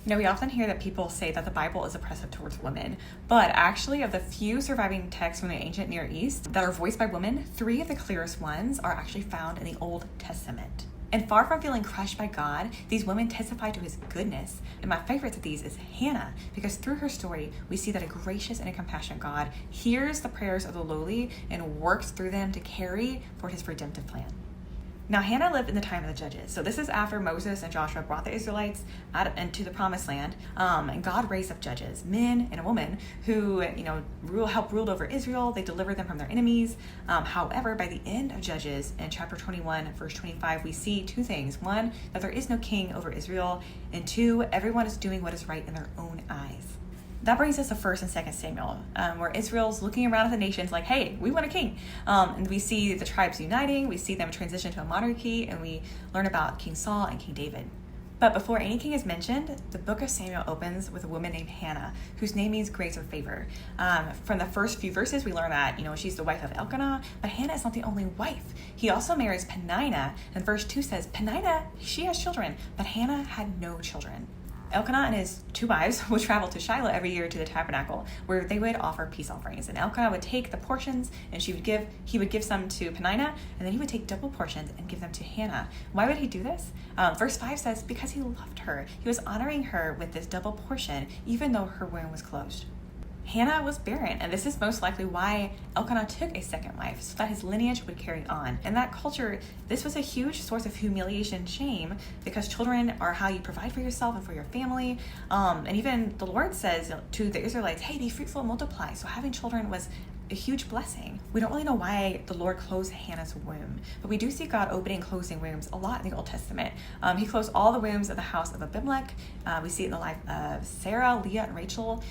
We often hear that people say that the Bible is oppressive towards women, but actually, of the few surviving texts from the ancient Near East that are voiced by women, 3 of the clearest ones are actually found in the Old Testament. And far from feeling crushed by God, these women testify to his goodness. And my favorite of these is Hannah, because through her story, we see that a gracious and a compassionate God hears the prayers of the lowly and works through them to carry forth his redemptive plan. Now, Hannah lived in the time of the judges. So this is after Moses and Joshua brought the Israelites out into the promised land. And God raised up judges, men and a woman who, helped rule over Israel. They delivered them from their enemies. However, by the end of Judges in chapter 21, verse 25, we see 2 things. 1, that there is no king over Israel. And 2, everyone is doing what is right in their own eyes. That brings us to 1 and 2 Samuel, where Israel's looking around at the nations like, hey, we want a king. And we see the tribes uniting, we see them transition to a monarchy, and we learn about King Saul and King David. But before any king is mentioned, the book of Samuel opens with a woman named Hannah, whose name means grace or favor. From the first few verses, we learn that, she's the wife of Elkanah, but Hannah is not the only wife. He also marries Peninnah, and verse 2 says, Peninnah, she has children, but Hannah had no children. Elkanah and his 2 wives would travel to Shiloh every year to the tabernacle, where they would offer peace offerings. And Elkanah would take the portions, and he would give some to Peninnah, and then he would take double portions and give them to Hannah. Why would he do this? Verse 5 says, because he loved her. He was honoring her with this double portion, even though her womb was closed. Hannah was barren, and this is most likely why Elkanah took a second wife, so that his lineage would carry on. In that culture, this was a huge source of humiliation and shame, because children are how you provide for yourself and for your family. And even the Lord says to the Israelites, hey, be fruitful and multiply. So having children was a huge blessing. We don't really know why the Lord closed Hannah's womb, but we do see God opening and closing wombs a lot in the Old Testament. He closed all the wombs of the house of Abimelech. We see it in the life of Sarah, Leah, and Rachel.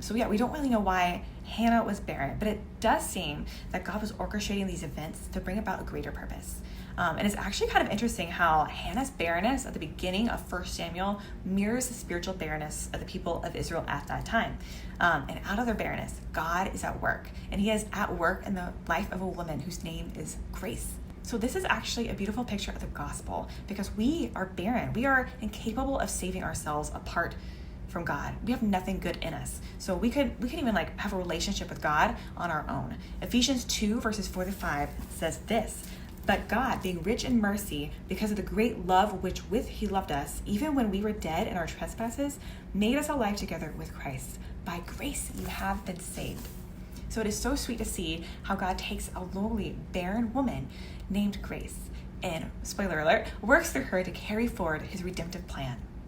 We don't really know why Hannah was barren, but it does seem that God was orchestrating these events to bring about a greater purpose. And it's actually kind of interesting how Hannah's barrenness at the beginning of 1 Samuel mirrors the spiritual barrenness of the people of Israel at that time. And out of their barrenness, God is at work. And he is at work in the life of a woman whose name is Grace. So this is actually a beautiful picture of the gospel, because we are barren. We are incapable of saving ourselves apart from God. We have nothing good in us. So we could even have a relationship with God on our own. Ephesians 2 verses 4-5 says this, but God, being rich in mercy, because of the great love which with he loved us, even when we were dead in our trespasses, made us alive together with Christ. By grace you have been saved. So it is so sweet to see how God takes a lowly, barren woman named Grace and, spoiler alert, works through her to carry forward his redemptive plan.